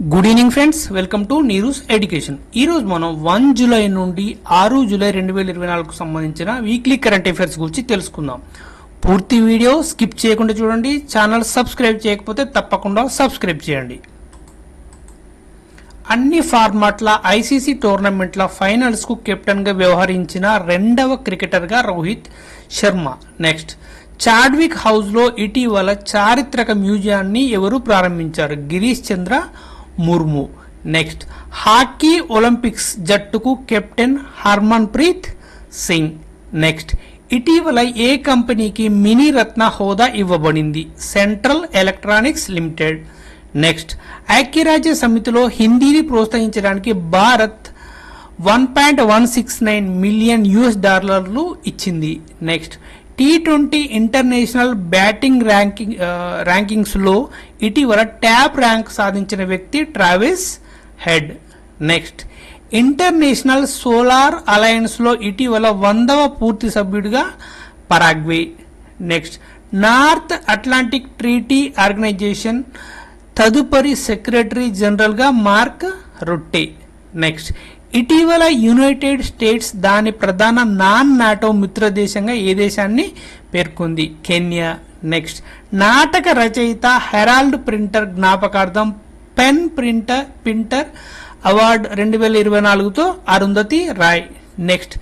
Good evening friends, welcome to Neeru's education. ఈ రోజు మనం 1 జూలై నుండి 6 జూలై 2024 సంబంధించిన వీక్లీ కరెంట్ అఫైర్స్ గురించి తెలుసుకుందాం. పూర్తి వీడియో స్కిప్ చేయకుండా చూడండి. ఛానల్ సబ్స్క్రైబ్ చేయకపోతే తప్పకుండా సబ్స్క్రైబ్ చేయండి. అన్ని ఫార్మాట్ల ఐసీసీ టోర్నమెంట్ల ఫైనల్స్ కు కెప్టెన్ గా వ్యవహరించిన రెండవ క్రికెటర్ గా Rohit Sharma. Next, Chadwick house లో ఇటీవల చారిత్రక మ్యూజియాన్ని ఎవరు ప్రారంభించారు? గిరీష్ చంద్ర ముర్ము. నెక్స్ట్, హాకీ ఒలింపిక్స్ జట్టుకు కెప్టెన్ హర్మన్ ప్రీత్ సింగ్. నెక్స్ట్, ఇటీవల ఏ కంపెనీకి మినీ రత్న హోదా ఇవ్వబడింది? Central electronics limited. నెక్స్ట్, ఐక్యరాజ్య సమితిలో హిందీని ప్రోత్సహించడానికి భారత్ $1.169 మిలియన్ ఇచ్చింది. Next, T20 international batting rankings లో ఇటీవల టాప్ ర్యాంక్ సాధించిన వ్యక్తి Travis Head. Next, international solar alliance లో ఇటీవల 100వ పూర్తి సభ్యుడిగా Paraguay. Next, North Atlantic Treaty Organisation తదుపరి సెక్రటరీ జనరల్ గా మార్క్ రుట్టే. నెక్స్ట్, ఇటీవల యునైటెడ్ స్టేట్స్ దాని ప్రధాన నాన్ నాటో మిత్ర దేశంగా ఏ దేశాన్ని పేర్కొంది? కెన్యా. నెక్స్ట్, నాటక రచయిత హెరాల్డ్ ప్రింటర్ జ్ఞాపకార్థం పెన్ ప్రింటర్ అవార్డు 2024తో Arundhati Roy. Next,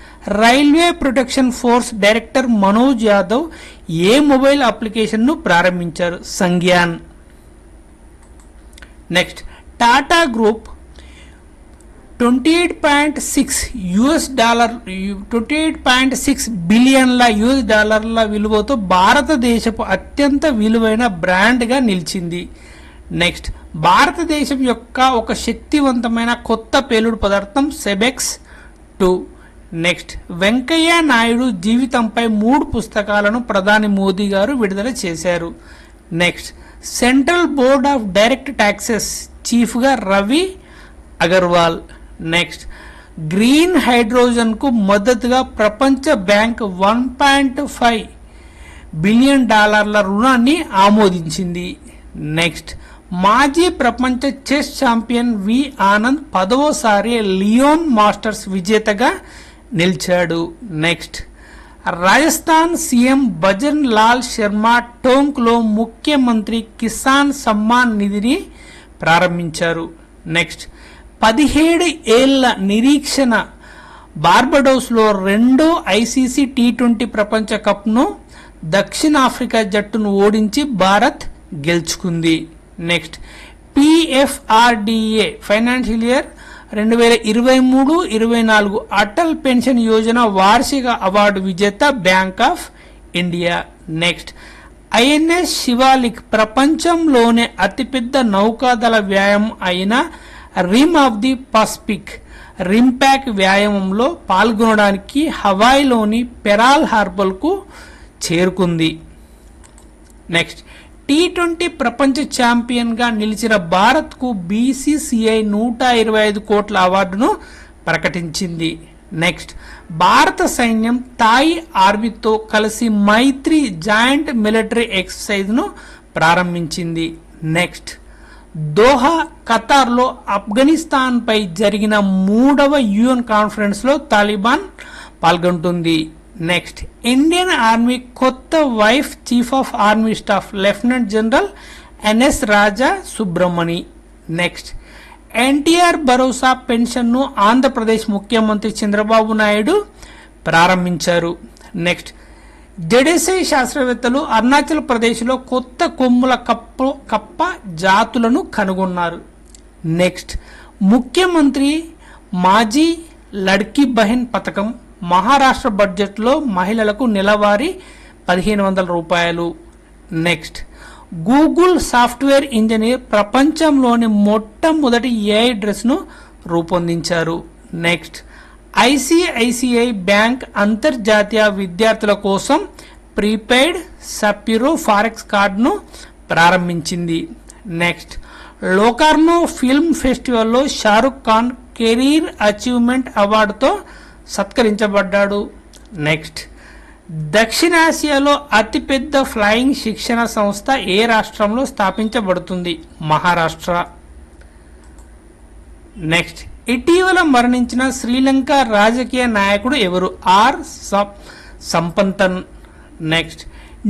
railway protection force director Manoj Yadav ఏ మొబైల్ అప్లికేషన్ ను ప్రారంభించారు? సంజ్ఞాన్. నెక్స్ట్, టాటా గ్రూప్ $28.6 బిలియన్ల విలువతో భారతదేశపు అత్యంత విలువైన బ్రాండ్ గా నిలిచింది. నెక్స్ట్, భారతదేశం యొక్క ఒక శక్తివంతమైన కొత్త పేలుడు పదార్థం సెబెక్స్ 2. నెక్స్ట్, వెంకయ్య నాయుడు జీవితంపై 3 పుస్తకాలను ప్రధాని మోదీ గారు విడుదల చేశారు. Next, central board of direct taxes chief గా Ravi Agarwal. Next, green hydrogen కు మద్దతుగా ప్రపంచ బ్యాంక్ $1.5 బిలియన్ రుణాన్ని ఆమోదించింది. నెక్స్ట్, మాజీ ప్రపంచ చెస్ ఛాంపియన్ వి ఆనంద్ 10వసారి లియోన్ మాస్టర్స్ విజేతగా నిలిచాడు. నెక్స్ట్, రాజస్థాన్ సీఎం భజన్ లాల్ శర్మ టోంక్ లో ముఖ్యమంత్రి కిసాన్ సమ్మాన్ నిధిని ప్రారంభించారు. నెక్స్ట్, 17 ఏళ్ల నిరీక్షణ బార్బడోస్ లో రెండో ఐసీసీ T20 ప్రపంచ కప్ ను దక్షిణాఫ్రికా జట్టును ఓడించి భారత్ గెలుచుకుంది. Next, PFRDA financial year 2023-24 Atal pension Yojana వార్షిక అవార్డు విజేత bank of India. Next, INS Shivalik ప్రపంచంలోనే అతిపెద్ద నౌకాదళ వ్యాయామం అయిన రిమ్ ఆఫ్ ది పసిఫిక్ రింపాక్ వ్యాయామంలో పాల్గొనడానికి హవాయిలోని పెరాల్ హార్బర్ కు చేరుకుంది. నెక్స్ట్, T20 ప్రపంచ ఛాంపియన్ గా నిలిచిన భారత్ కు BCCI 125 కోట్ల అవార్డును ప్రకటించింది. నెక్స్ట్, భారత సైన్యం థాయ్ ఆర్మీతో కలిసి మైత్రి జాయింట్ మిలిటరీ ఎక్సర్సైజ్ ను ప్రారంభించింది. నెక్స్ట్, దోహా ఖతార్ లో ఆఫ్ఘనిస్తాన్ పై జరిగిన 3వ UN కాన్ఫరెన్స్ లో తాలిబాన్ పాల్గొంటుంది. నెక్స్ట్, ఇండియన్ ఆర్మీ కొత్త vice chief of army staff lieutenant general NS Raja Subramani. Next, NTR Bharosa pension ను ఆంధ్రప్రదేశ్ ముఖ్యమంత్రి చంద్రబాబు నాయుడు ప్రారంభించారు. నెక్స్ట్, జడేసై శాస్త్రవేత్తలు అరుణాచల్ ప్రదేశ్ లో కొత్త కొమ్ముల కప్ప జాతులను కనుగొన్నారు. నెక్స్ట్, ముఖ్యమంత్రి మాజీ లడ్కీ బహన్ పథకం మహారాష్ట్ర బడ్జెట్ లో మహిళలకు నెలవారీ $1,500. నెక్స్ట్, గూగుల్ సాఫ్ట్వేర్ ఇంజనీర్ ప్రపంచంలోని మొట్టమొదటి AI డ్రెస్ ను రూపొందించారు. నెక్స్ట్, ICICI బ్యాంక్ అంతర్జాతీయ విద్యార్థుల కోసం ప్రీపెయిడ్ సపిరో ఫారెక్స్ కార్డును ప్రారంభించింది. నెక్స్ట్, లోకార్నో ఫిల్మ్ ఫెస్టివల్లో షారుఖ్ ఖాన్ కెరీర్ అచీవ్మెంట్ అవార్డుతో సత్కరించబడ్డాడు. నెక్స్ట్, దక్షిణాసియాలో అతిపెద్ద ఫ్లయింగ్ శిక్షణ సంస్థ ఏ రాష్ట్రంలో స్థాపించబడుతుంది? మహారాష్ట్ర. నెక్స్ట్ ఇటీవల మరణించిన శ్రీలంక రాజకీయ నాయకుడు ఎవరు? సంపంతన్. నెక్స్ట్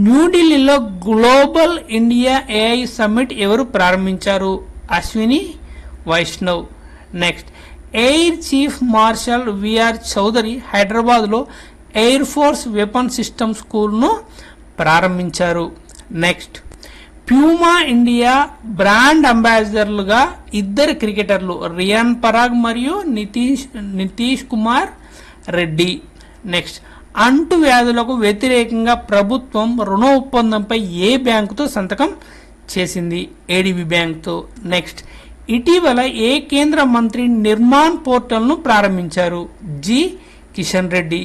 న్యూఢిల్లీలో గ్లోబల్ ఇండియా ఏఐ సమ్మిట్ ఎవరు ప్రారంభించారు? Ashwini Vaishnav. Next air chief marshal VR Chowdary హైదరాబాద్లో ఎయిర్ ఫోర్స్ వెపన్ సిస్టమ్ స్కూల్ను ప్రారంభించారు. నెక్స్ట్ ప్యూమా ఇండియా బ్రాండ్ అంబాసిడర్లుగా ఇద్దరు క్రికెటర్లు రియాన్ పరాగ్ మరియు నితీష్ కుమార్ రెడ్డి. నెక్స్ట్ అంటువ్యాధులకు వ్యతిరేకంగా ప్రభుత్వం రుణ ఒప్పందంపై ఏ బ్యాంకుతో సంతకం చేసింది? ఏడిబి బ్యాంకుతో. నెక్స్ట్ ఇటీవల ఏ కేంద్ర మంత్రి నిర్మాణ్ పోర్టల్ను ప్రారంభించారు? జి కిషన్ రెడ్డి.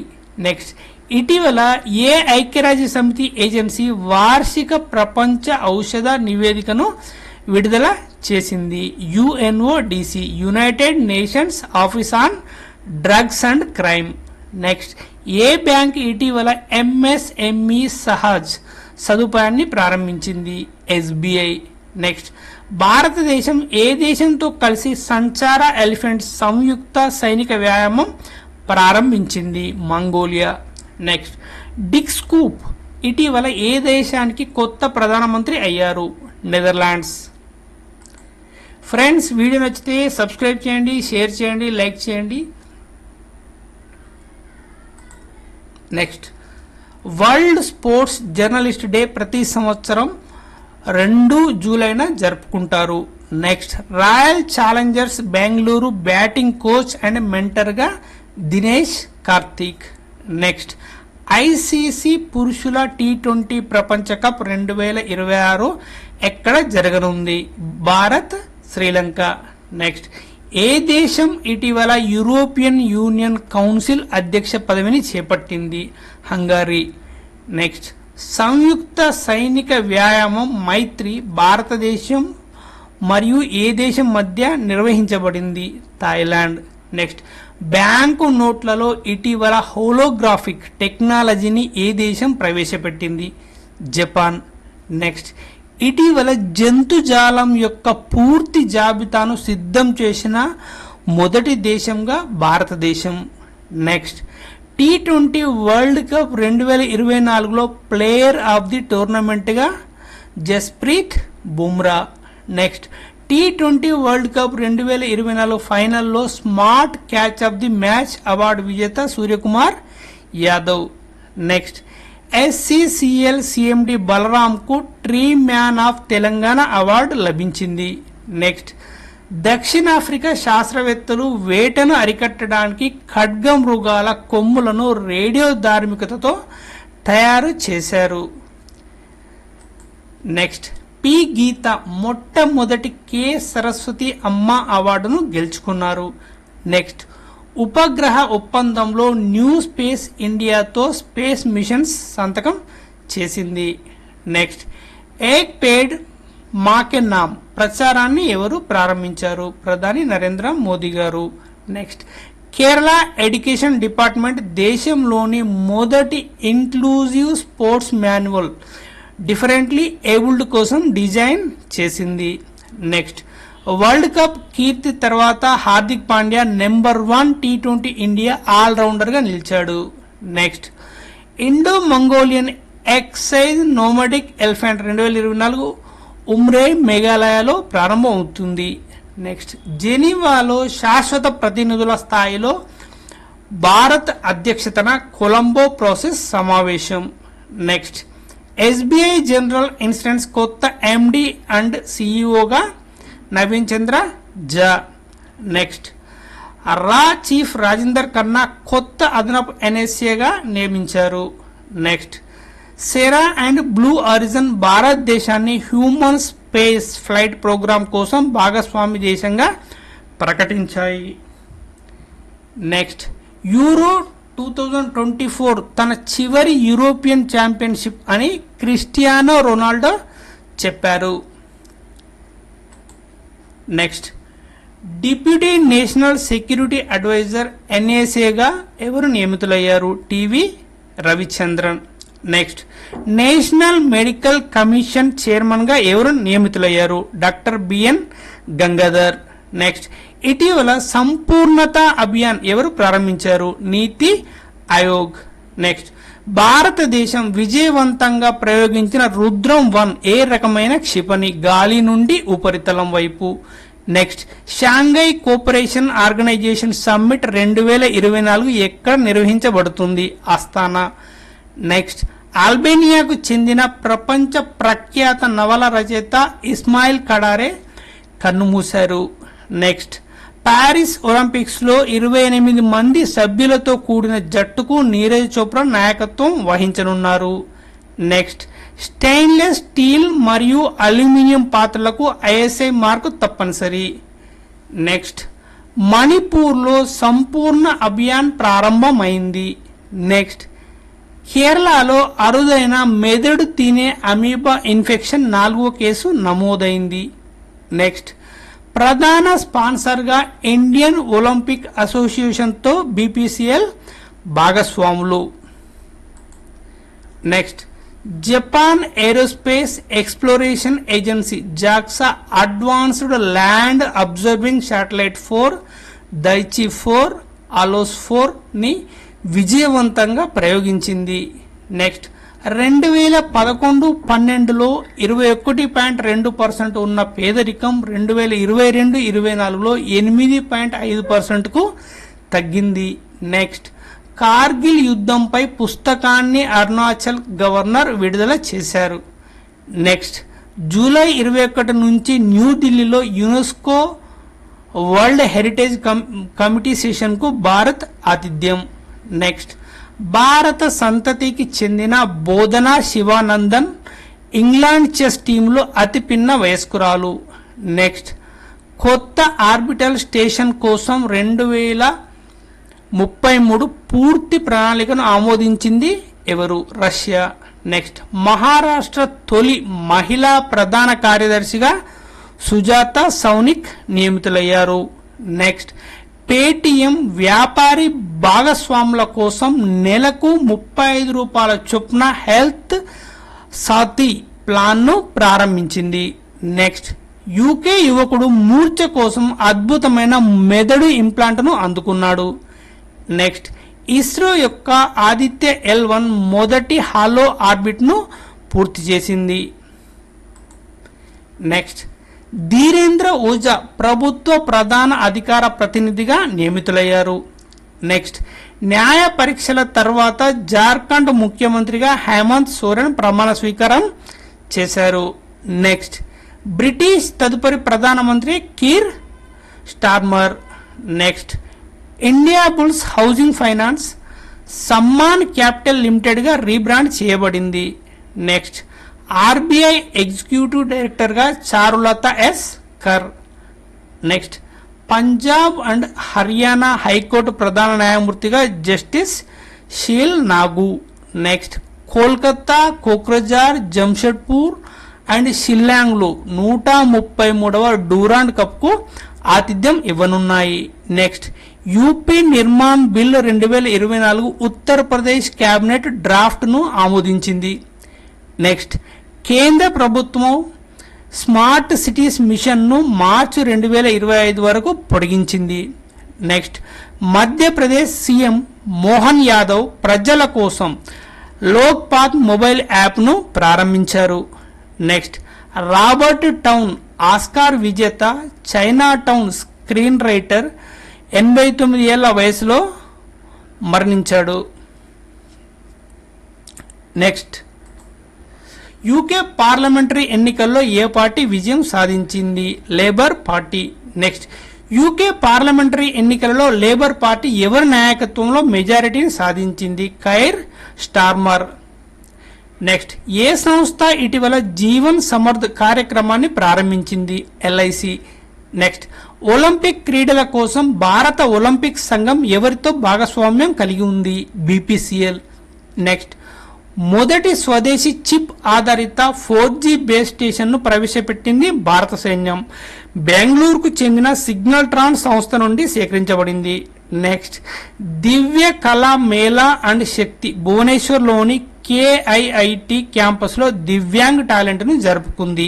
నెక్స్ట్ ఇటీవల ఏ ఐక్యరాజ్య సమితి ఏజెన్సీ వార్షిక ప్రపంచ ఔషధ నివేదికను విడుదల చేసింది? UNODC, United nations office on drugs and crime. Next A bank ఇటీవల ఎంఎస్ఎంఈ సహజ్ సదుపాయాన్ని ప్రారంభించింది? ఎస్బీఐ. నెక్స్ట్ భారతదేశం ఏ దేశంతో కలిసి సంచార ఎలిఫెంట్ సంయుక్త సైనిక వ్యాయామం ప్రారంభించింది? మంగోలియా. నెక్స్ట్ డిక్ స్కూప్ ఇటీవల ఏ దేశానికి కొత్త ప్రధానమంత్రి అయ్యారు? నెదర్లాండ్స్. ఫ్రెండ్స్, వీడియో నచ్చితే సబ్స్క్రైబ్ చేయండి, షేర్ చేయండి, లైక్ చేయండి. Next world sports journalist day ప్రతి సంవత్సరం 2 జూలైన జరుపుకుంటారు. Next royal challengers Bengaluru batting coach and మెంటర్గా దినేష్ కార్తీక్. నెక్స్ట్ ఐసీసీ పురుషుల T20 ప్రపంచ కప్ 2026 ఎక్కడ జరగనుంది? భారత్, శ్రీలంక. నెక్స్ట్ ఏ దేశం ఇటీవల యూరోపియన్ యూనియన్ కౌన్సిల్ అధ్యక్ష పదవిని చేపట్టింది? హంగరీ. నెక్స్ట్ సంయుక్త సైనిక వ్యాయామం మైత్రి భారతదేశం మరియు ఏ దేశం మధ్య నిర్వహించబడింది? థాయిలాండ్. నెక్స్ట్ బ్యాంకు నోట్లలో ఇటీవల హోలోగ్రాఫిక్ టెక్నాలజీని ఏ దేశం ప్రవేశపెట్టింది? జపాన్. నెక్స్ట్ ఇటీవల జంతుజాలం యొక్క పూర్తి జాబితాను సిద్ధం చేసిన మొదటి దేశంగా Bharatadesam. Next T20 world cup 2024లో ప్లేయర్ ఆఫ్ ది టోర్నమెంట్గా Jasprit Bumrah. Next T20 world cup 2024 ఫైనల్లో smart catch of the match award విజేత Suryakumar Yadav. Next SCCL CMD బలరాంకు tree man of Telangana award లభించింది. నెక్స్ట్ దక్షిణాఫ్రికా శాస్త్రవేత్తలు వేటను అరికట్టడానికి ఖడ్గమృగాల కొమ్ములను రేడియో ధార్మికతతో తయారు చేశారు. నెక్స్ట్ పి గీత మొట్టమొదటి కె సరస్వతి అమ్మ అవార్డును గెలుచుకున్నారు. నెక్స్ట్ ఉపగ్రహ ఒప్పందంలో న్యూ స్పేస్ ఇండియాతో స్పేస్ మిషన్స్ సంతకం చేసింది. నెక్స్ట్ ఏక్ పేడ్ మాకే నామ్ ప్రచారాన్ని ఎవరు ప్రారంభించారు? ప్రధాని నరేంద్ర మోదీ గారు. నెక్స్ట్ కేరళ ఎడ్యుకేషన్ డిపార్ట్మెంట్ దేశంలోని మొదటి inclusive sports manual differently abled కోసం డిజైన్ చేసింది. నెక్స్ట్ వరల్డ్ కప్ కీర్తి తర్వాత Hardik Pandya number 1 T20 India ఆల్రౌండర్గా నిలిచాడు. Next Indo Mongolian exercise nomadic elephant 2024 Umroi మేఘాలయలో ప్రారంభమవుతుంది. నెక్స్ట్ జెనీవాలో శాశ్వత ప్రతినిధుల స్థాయిలో భారత్ అధ్యక్షతన కొలంబో ప్రాసెస్ సమావేశం. నెక్స్ట్ ఎస్బీఐ జనరల్ ఇన్సూరెన్స్ కొత్త ఎండి అండ్ సిఇఓగా నవీన్ చంద్ర జా. నెక్స్ట్ రా చీఫ్ రాజేందర్ ఖన్నా కొత్త అదనపు ఎన్ఎస్ఏగా నియమించారు. Next Sera and blue origin భారతదేశాన్ని హ్యూమన్ స్పేస్ ఫ్లైట్ ప్రోగ్రాం కోసం భాగస్వామి దేశంగా ప్రకటించాయి. నెక్స్ట్ యూరో 2024 తన చివరి యూరోపియన్ ఛాంపియన్షిప్ అని క్రిస్టియానో రొనాల్డో చెప్పారు. Next deputy national security adviser ఎన్ఏసీగా ఎవరు నియమితులయ్యారు? TV Ravichandran. Next national medical commission చైర్మన్గా ఎవరు నియమితులయ్యారు? Doctor B N Gangadhar. నెక్స్ట్ ఇటీవల సంపూర్ణత అభియాన్ ఎవరు ప్రారంభించారు? నీతి ఆయోగ్. నెక్స్ట్ భారతదేశం విజయవంతంగా ప్రయోగించిన రుద్రం 1 ఏ రకమైన క్షిపణి? గాలి నుండి ఉపరితలం వైపు. Next Shanghai cooperation organisation summit 2024 ఎక్కడ నిర్వహించబడుతుంది? ఆస్తానా. నెక్స్ట్ అల్బేనియాకు చెందిన ప్రపంచ ప్రఖ్యాత నవల రచయిత ఇస్మాయిల్ కడారే కన్నుమూశారు. నెక్స్ట్ ప్యారిస్ ఒలింపిక్స్ లో 28 మంది సభ్యులతో కూడిన జట్టుకు నీరజ్ చోప్రా నాయకత్వం వహించనున్నారు. నెక్స్ట్ స్టెయిన్లెస్ స్టీల్ మరియు అల్యూమినియం పాత్రలకు ఐఎస్ఐ మార్కు తప్పనిసరి. నెక్స్ట్ మణిపూర్లో సంపూర్ణ అభియాన్ ప్రారంభమైంది. నెక్స్ట్ కేరళలో అరుదైన మెదడు తినే అమీబా ఇన్ఫెక్షన్ 4వ కేసు నమోదైంది. నెక్స్ట్ ప్రధాన స్పాన్సర్గా ఇండియన్ ఒలింపిక్ అసోసియేషన్తో బీపీసీఎల్ భాగస్వాములు. Next Japan aerospace exploration agency JAXA advanced land observing satellite 4 దైచి 4 allows 4 ని విజయవంతంగా ప్రయోగించింది. నెక్స్ట్ 2011-12లో 21.2% ఉన్న పేదరికం 2022-24లో 8.5%కు తగ్గింది. నెక్స్ట్ కార్గిల్ యుద్ధంపై పుస్తకాన్ని అరుణాచల్ గవర్నర్ విడుదల చేశారు. నెక్స్ట్ జూలై 21 నుంచి న్యూఢిల్లీలో యునెస్కో వరల్డ్ హెరిటేజ్ కమిటీ సెషన్కు భారత్ ఆతిథ్యం. నెక్స్ట్ భారత సంతతికి చెందిన బోధనా శివానందన్ ఇంగ్లాండ్ చెస్ టీంలో అతి పిన్న వయస్కురాలు. నెక్స్ట్ కొత్త ఆర్బిటల్ స్టేషన్ కోసం 2033 పూర్తి ప్రణాళికను ఆమోదించింది ఎవరు? రష్యా. నెక్స్ట్ మహారాష్ట్ర తొలి మహిళా ప్రధాన కార్యదర్శిగా సుజాత సౌనిక్ నియమితులయ్యారు. నెక్స్ట్ పేటిఎం వ్యాపారి భాగస్వాముల కోసం నెలకు ₹35 చొప్పున హెల్త్ సాథీ ప్లాన్ను ప్రారంభించింది. నెక్స్ట్ యూకే యువకుడు మూర్ఛ కోసం అద్భుతమైన మెదడు ఇంప్లాంట్ను అందుకున్నాడు. నెక్స్ట్ ఇస్రో యొక్క ఆదిత్య L1 మొదటి హాలో ఆర్బిట్ను పూర్తి చేసింది. నెక్స్ట్ ధీరేంద్ర ఓజా ప్రభుత్వ ప్రధాన అధికార ప్రతినిధిగా నియమితులయ్యారు. నెక్స్ట్ న్యాయ పరీక్షల తర్వాత జార్ఖండ్ ముఖ్యమంత్రిగా హేమంత్ సోరెన్ ప్రమాణ స్వీకారం చేశారు. నెక్స్ట్ బ్రిటిష్ తదుపరి ప్రధానమంత్రి Keir Starmer. Next India bulls housing finance Sammaan capital లిమిటెడ్గా రీబ్రాండ్ చేయబడింది. నెక్స్ట్ ఆర్బీఐ ఎగ్జిక్యూటివ్ డైరెక్టర్గా Charulatha S Kar. Next Punjab and Haryana high court ప్రధాన న్యాయమూర్తిగా justice Sheel Nagu. Next Kolkata, Kokrajhar, Jamshedpur and షిల్లాంగ్లో 133వ డూరాండ్ కప్కు ఆతిథ్యం ఇవ్వనున్నాయి. Next UP Nirman bill 2024 Uttar Pradesh cabinet డ్రాఫ్ట్ను ఆమోదించింది. నెక్స్ట్ కేంద్ర ప్రభుత్వం స్మార్ట్ సిటీస్ మిషన్ను మార్చి 2025 వరకు పొడిగించింది. నెక్స్ట్ మధ్యప్రదేశ్ సీఎం మోహన్ యాదవ్ ప్రజల కోసం లోక్పాత్ మొబైల్ యాప్ను ప్రారంభించారు. నెక్స్ట్ రాబర్ట్ టౌన్ ఆస్కార్ విజేత చైనా టౌన్ స్క్రీన్ రైటర్ 89 ఏళ్ల వయసులో మరణించాడు. నెక్స్ట్ యూకే పార్లమెంటరీ ఎన్నికల్లో ఏ పార్టీ విజయం సాధించింది? Labour party. Next UK parliamentary ఎన్నికలలో లేబర్ పార్టీ ఎవరి నాయకత్వంలో మెజారిటీని సాధించింది? Keir Starmer. నెక్స్ట్ ఏ సంస్థ ఇటీవల జీవన్ సమర్థ్ కార్యక్రమాన్ని ప్రారంభించింది? ఎల్ఐసి. నెక్స్ట్ ఒలింపిక్ క్రీడల కోసం భారత ఒలింపిక్ సంఘం ఎవరితో భాగస్వామ్యం కలిగి ఉంది? బీపీసీఎల్. నెక్స్ట్ మొదటి స్వదేశీ చిప్ ఆధారిత 4G బేస్ స్టేషన్ను ప్రవేశపెట్టింది భారత సైన్యం. బెంగళూరుకు చెందిన సిగ్నల్ ట్రాన్ సంస్థ నుండి సేకరించబడింది. నెక్స్ట్ దివ్య కళా మేళా అండ్ శక్తి భువనేశ్వర్లోని KIIT క్యాంపస్లో దివ్యాంగ్ టాలెంట్ను జరుపుకుంది.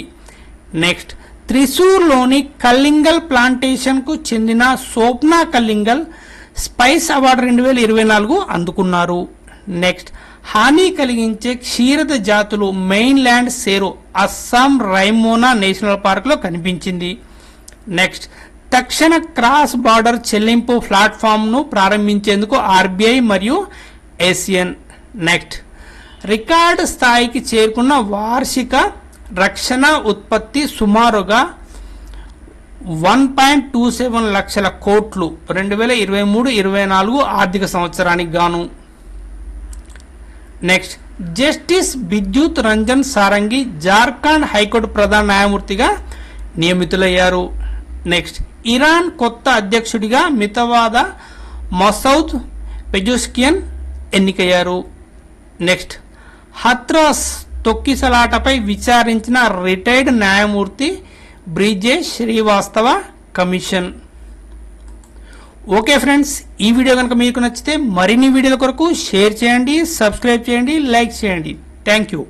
నెక్స్ట్ త్రిశూర్లోని కల్లింగల్ ప్లాంటేషన్కు చెందిన సోప్నా కల్లింగల్ స్పైస్ అవార్డు 2024 అందుకున్నారు. నెక్స్ట్, హాని కలిగించే క్షీరద జాతులు మెయిన్ ల్యాండ్ సేరు అస్సాం రైమోనా నేషనల్ పార్క్లో కనిపించింది. నెక్స్ట్, తక్షణ క్రాస్ బార్డర్ చెల్లింపు ప్లాట్ఫామ్ను ప్రారంభించేందుకు ఆర్బీఐ మరియు ఏసియన్. నెక్స్ట్, రికార్డు స్థాయికి చేరుకున్న వార్షిక రక్షణ ఉత్పత్తి సుమారుగా 1.27 లక్షల కోట్లు 2023-24 ఆర్థిక సంవత్సరానికి గాను. Next, justice Bidyut Ranjan Sarangi Jharkhand high court ప్రధాన న్యాయమూర్తిగా నియమితులయ్యారు. నెక్స్ట్, ఇరాన్ కొత్త అధ్యక్షుడిగా మితవాద మసౌద్ పెజోష్కియన్ ఎన్నికయ్యారు. నెక్స్ట్, హత్రాస్ తొక్కిసలాటపై విచారించిన రిటైర్డ్ న్యాయమూర్తి Brijesh Srivastava commission. Okay friends, ఈ వీడియో కనుక మీకు నచ్చితే మరిన్ని వీడియోల కొరకు షేర్ చేయండి, సబ్స్క్రైబ్ చేయండి, లైక్ చేయండి. Thank you.